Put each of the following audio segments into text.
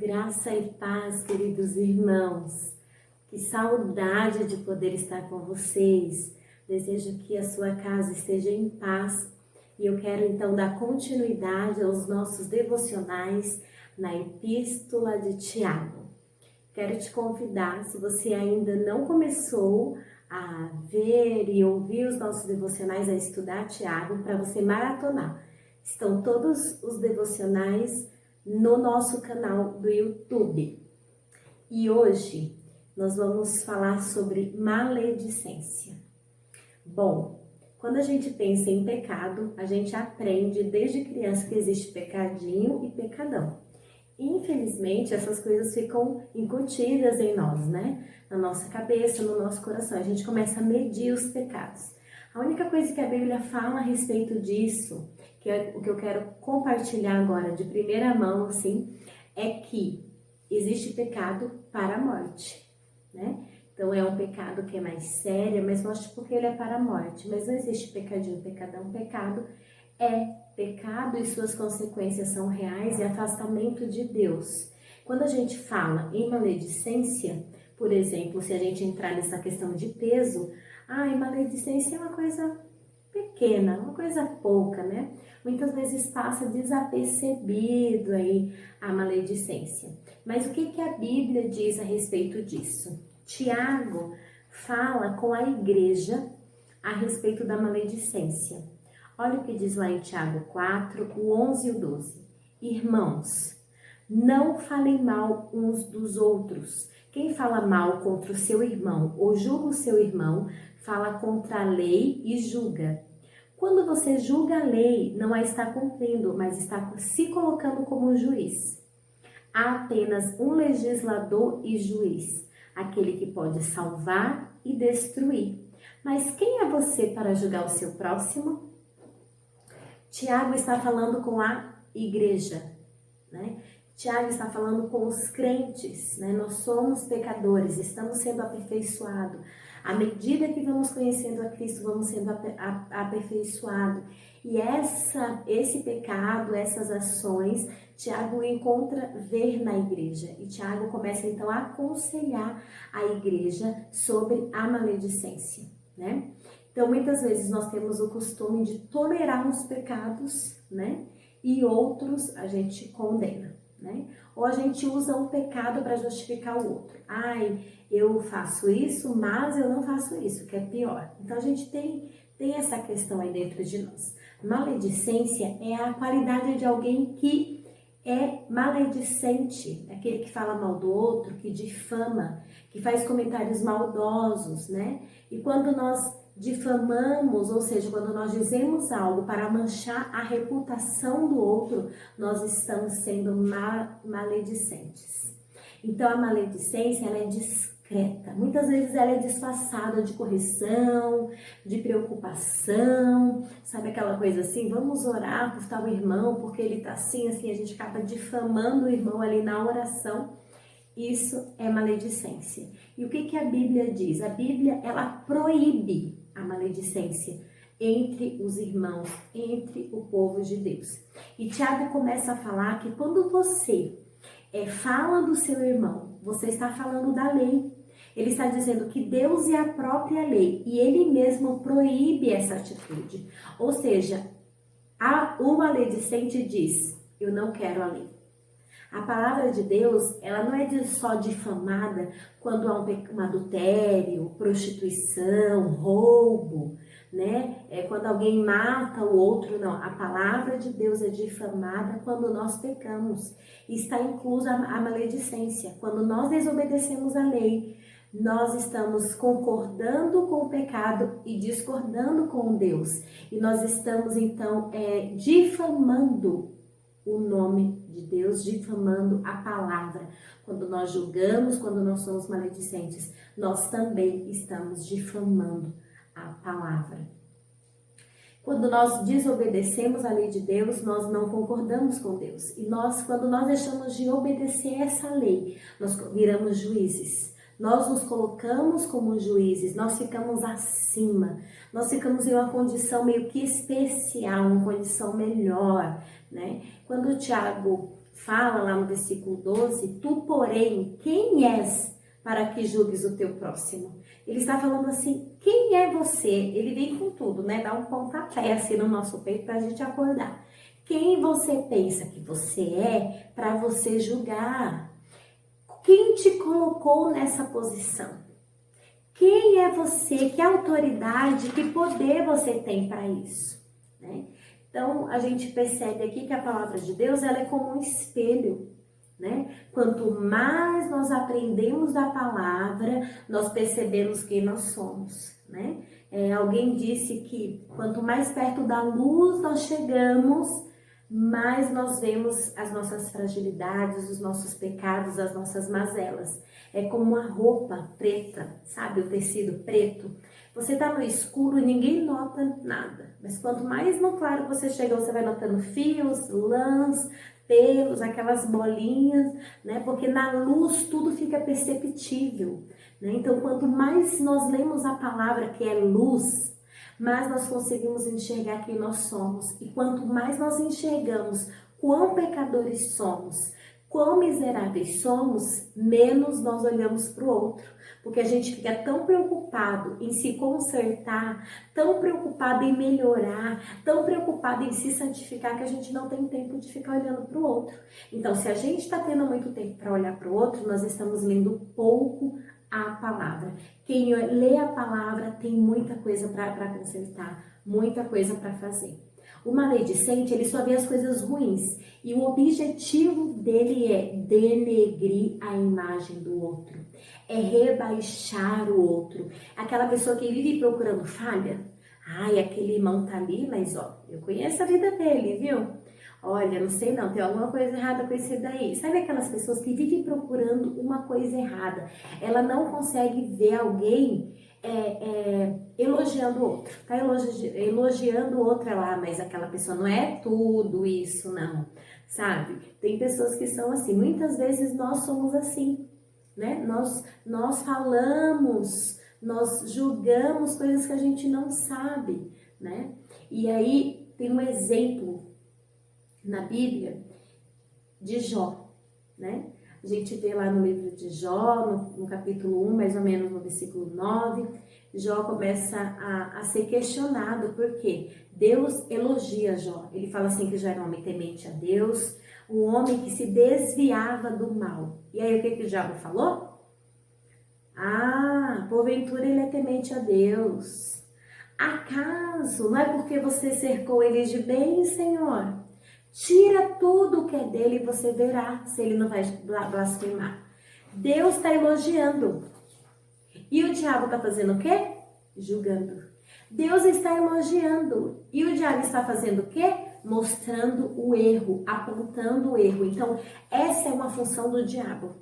Graça e paz, queridos irmãos. Que saudade de poder estar com vocês. Desejo que a sua casa esteja em paz. E eu quero então dar continuidade aos nossos devocionais na Epístola de Tiago. Quero te convidar, se você ainda não começou a ver e ouvir os nossos devocionais, a estudar Tiago, para você maratonar. Estão todos os devocionais no nosso canal do YouTube. E hoje nós vamos falar sobre maledicência. Bom, quando a gente pensa em pecado, a gente aprende desde criança que existe pecadinho e pecadão. Infelizmente, essas coisas ficam incutidas em nós, né? Na nossa cabeça, no nosso coração. A gente começa a medir os pecados. A única coisa que a Bíblia fala a respeito disso, que é o que eu quero compartilhar agora de primeira mão, assim, é que existe pecado para a morte, né? Então é um pecado que é mais sério, mas mostra porque ele é para a morte. Mas não existe pecadinho, pecadão, pecado é pecado e suas consequências são reais e afastamento de Deus. Quando a gente fala em maledicência, por exemplo, se a gente entrar nessa questão de peso, maledicência é uma coisa pequena, uma coisa pouca, né? Muitas vezes passa desapercebido aí a maledicência. Mas o que a Bíblia diz a respeito disso? Tiago fala com a igreja a respeito da maledicência. Olha o que diz lá em Tiago 4, o 11 e o 12. Irmãos, não falem mal uns dos outros. Quem fala mal contra o seu irmão ou julga o seu irmão, fala contra a lei e julga. Quando você julga a lei, não a está cumprindo, mas está se colocando como um juiz. Há apenas um legislador e juiz, aquele que pode salvar e destruir. Mas quem é você para julgar o seu próximo? Tiago está falando com a igreja, né? Tiago está falando com os crentes, né? Nós somos pecadores, estamos sendo aperfeiçoados. À medida que vamos conhecendo a Cristo, vamos sendo aperfeiçoados. E esse pecado, essas ações, Tiago encontra ver na igreja. E Tiago começa então a aconselhar a igreja sobre a maledicência, né? Então, muitas vezes nós temos o costume de tolerar uns pecados, né? E outros a gente condena, né? Ou a gente usa um pecado para justificar o outro. Eu faço isso, mas eu não faço isso, que é pior. Então, a gente tem essa questão aí dentro de nós. Maledicência é a qualidade de alguém que é maledicente, aquele que fala mal do outro, que difama, que faz comentários maldosos, né? E quando nós difamamos, ou seja, quando nós dizemos algo para manchar a reputação do outro, nós estamos sendo maledicentes. Então, a maledicência, ela é discreta. Muitas vezes ela é disfarçada de correção, de preocupação, sabe aquela coisa assim, vamos orar por tal irmão, porque ele tá assim, a gente acaba difamando o irmão ali na oração. Isso é maledicência. E o que a Bíblia diz? A Bíblia, ela proíbe a maledicência entre os irmãos, entre o povo de Deus. E Tiago começa a falar que quando você fala do seu irmão, você está falando da lei. Ele está dizendo que Deus é a própria lei e ele mesmo proíbe essa atitude. Ou seja, o maledicente diz, eu não quero a lei. A palavra de Deus, ela não é só difamada quando há um adultério, prostituição, roubo, né? É quando alguém mata o outro, não. A palavra de Deus é difamada quando nós pecamos. Está inclusa a maledicência. Quando nós desobedecemos a lei, nós estamos concordando com o pecado e discordando com Deus. E nós estamos, então, difamando o nome de Deus, difamando a palavra. Quando nós julgamos, quando nós somos maledicentes, nós também estamos difamando a palavra. Quando nós desobedecemos a lei de Deus, nós não concordamos com Deus. E quando nós deixamos de obedecer essa lei, nós viramos juízes. Nós nos colocamos como juízes, nós ficamos acima, nós ficamos em uma condição meio que especial, uma condição melhor, né? Quando o Tiago fala lá no versículo 12, tu, porém, quem és para que julgues o teu próximo? Ele está falando assim, quem é você? Ele vem com tudo, né? Dá um pontapé assim no nosso peito para a gente acordar. Quem você pensa que você é para você julgar? Quem te colocou nessa posição? Quem é você? Que autoridade, que poder você tem para isso? Né? Então, a gente percebe aqui que a palavra de Deus ela é como um espelho. Né? Quanto mais nós aprendemos da palavra, nós percebemos quem nós somos. Né? Alguém disse que quanto mais perto da luz nós chegamos, mais nós vemos as nossas fragilidades, os nossos pecados, as nossas mazelas. É como uma roupa preta, sabe? O tecido preto. Você tá no escuro e ninguém nota nada. Mas quanto mais no claro você chega, você vai notando fios, lãs, pelos, aquelas bolinhas, né? Porque na luz tudo fica perceptível, né? Então, quanto mais nós lemos a palavra que é luz, mais nós conseguimos enxergar quem nós somos. E quanto mais nós enxergamos quão pecadores somos, quão miseráveis somos, menos nós olhamos para o outro. Porque a gente fica tão preocupado em se consertar, tão preocupado em melhorar, tão preocupado em se santificar, que a gente não tem tempo de ficar olhando para o outro. Então, se a gente está tendo muito tempo para olhar para o outro, nós estamos lendo pouco a palavra. Quem lê a palavra tem muita coisa para consertar, muita coisa para fazer. O maledicente, ele só vê as coisas ruins e o objetivo dele é denegrir a imagem do outro, é rebaixar o outro. Aquela pessoa que vive procurando falha, ai, aquele irmão tá ali, mas ó, eu conheço a vida dele, viu? Olha, não sei não, tem alguma coisa errada com esse daí. Sabe aquelas pessoas que vivem procurando uma coisa errada? Ela não consegue ver alguém elogiando o outro. Tá elogiando o outro lá, mas aquela pessoa não é tudo isso, não. Sabe? Tem pessoas que são assim. Muitas vezes nós somos assim, né? Nós falamos, nós julgamos coisas que a gente não sabe, né? E aí tem um exemplo na Bíblia de Jó, né? A gente vê lá no livro de Jó, no capítulo 1, mais ou menos no versículo 9, Jó começa a ser questionado, porque Deus elogia Jó. Ele fala assim que Jó era um homem temente a Deus, um homem que se desviava do mal. E aí o que o diabo falou? Ah, porventura ele é temente a Deus. Acaso não é porque você cercou ele de bem, Senhor? Tira tudo que é dele e você verá se ele não vai blasfemar. Deus está elogiando. E o diabo está fazendo o quê? Julgando. Deus está elogiando. E o diabo está fazendo o quê? Mostrando o erro, apontando o erro. Então, essa é uma função do diabo.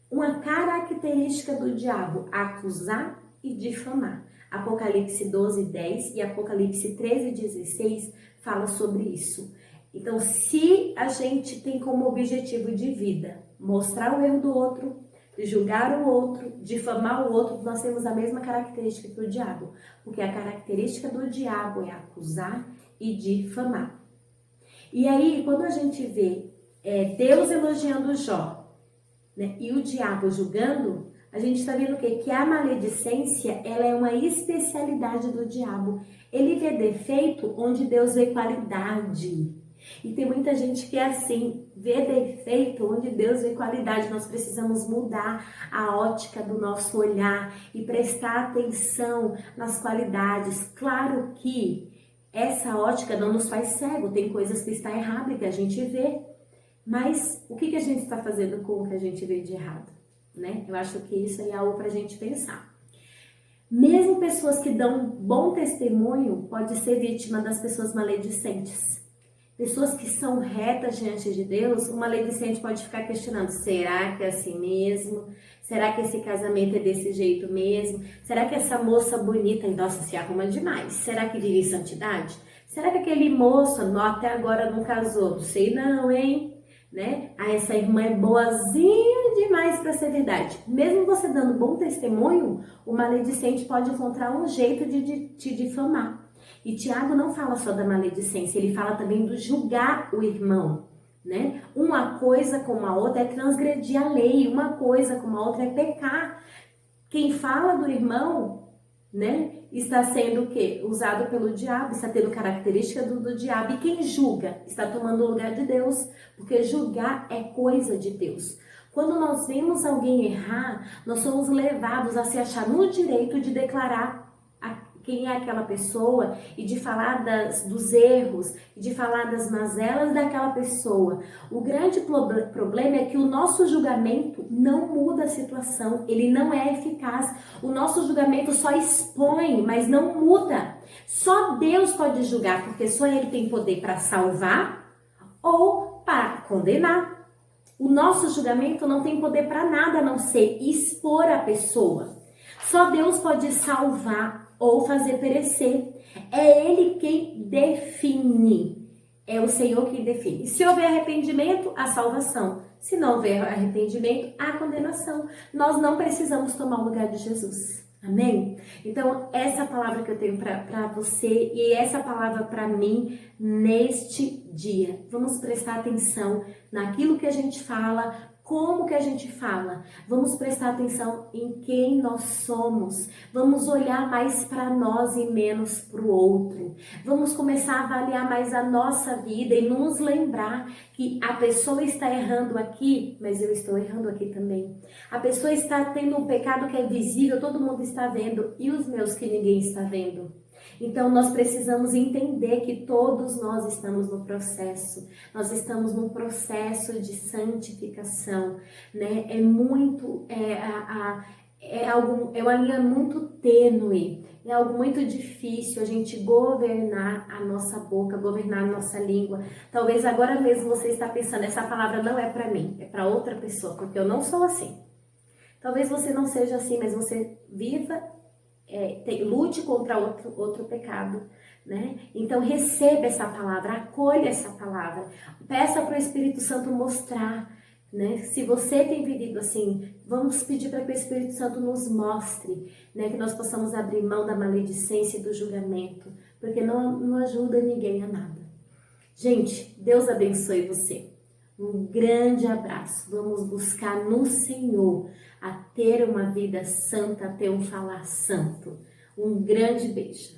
Uma característica do diabo, acusar e difamar. Apocalipse 12, 10 e Apocalipse 13, 16 fala sobre isso. Então, se a gente tem como objetivo de vida mostrar o erro do outro, julgar o outro, difamar o outro, nós temos a mesma característica que o diabo. Porque a característica do diabo é acusar e difamar. E aí, quando a gente vê Deus elogiando Jó, né, e o diabo julgando, a gente está vendo o quê? Que a maledicência, ela é uma especialidade do diabo. Ele vê defeito onde Deus vê qualidade. E tem muita gente que é assim, vê defeito onde Deus vê qualidade. Nós precisamos mudar a ótica do nosso olhar e prestar atenção nas qualidades. Claro que essa ótica não nos faz cego, tem coisas que estão erradas que a gente vê. Mas o que a gente está fazendo com o que a gente vê de errado? Né? Eu acho que isso é algo para a gente pensar. Mesmo pessoas que dão bom testemunho pode ser vítima das pessoas maledicentes. Pessoas que são retas diante de Deus, o maledicente pode ficar questionando, será que é assim mesmo? Será que esse casamento é desse jeito mesmo? Será que essa moça bonita, nossa, se arruma demais? Será que vive em santidade? Será que aquele moço até agora não casou? Não sei não, hein? Né? Ah, essa irmã é boazinha demais para ser verdade. Mesmo você dando bom testemunho, o maledicente pode encontrar um jeito de te difamar. E Tiago não fala só da maledicência, ele fala também do julgar o irmão, né? Uma coisa como a outra é transgredir a lei, uma coisa como a outra é pecar. Quem fala do irmão, né, está sendo o quê? Usado pelo diabo, está tendo característica do diabo. E quem julga está tomando o lugar de Deus, porque julgar é coisa de Deus. Quando nós vemos alguém errar, nós somos levados a se achar no direito de declarar quem é aquela pessoa e de falar dos erros, e de falar das mazelas daquela pessoa. O grande problema é que o nosso julgamento não muda a situação, ele não é eficaz. O nosso julgamento só expõe, mas não muda. Só Deus pode julgar, porque só Ele tem poder para salvar ou para condenar. O nosso julgamento não tem poder para nada a não ser expor a pessoa. Só Deus pode salvar ou fazer perecer. É Ele quem define. É o Senhor quem define. Se houver arrependimento, a salvação. Se não houver arrependimento, a condenação. Nós não precisamos tomar o lugar de Jesus. Amém? Então, essa palavra que eu tenho para você e essa palavra para mim neste dia. Vamos prestar atenção naquilo que a gente fala, como que a gente fala. Vamos prestar atenção em quem nós somos. Vamos olhar mais para nós e menos para o outro. Vamos começar a avaliar mais a nossa vida e nos lembrar que a pessoa está errando aqui, mas eu estou errando aqui também. A pessoa está tendo um pecado que é visível, todo mundo está vendo, e os meus que ninguém está vendo. Então, nós precisamos entender que todos nós estamos no processo. Nós estamos num processo de santificação, né? É uma linha muito tênue. É algo muito difícil a gente governar a nossa boca, governar a nossa língua. Talvez agora mesmo você está pensando, essa palavra não é para mim, é para outra pessoa, porque eu não sou assim. Talvez você não seja assim, mas você viva lute contra outro pecado, né? Então receba essa palavra, acolha essa palavra, peça para o Espírito Santo mostrar, né? Se você tem vivido assim, vamos pedir para que o Espírito Santo nos mostre, né? Que nós possamos abrir mão da maledicência e do julgamento, porque não ajuda ninguém a nada. Gente, Deus abençoe você. Um grande abraço. Vamos buscar no Senhor a ter uma vida santa, a ter um falar santo. Um grande beijo.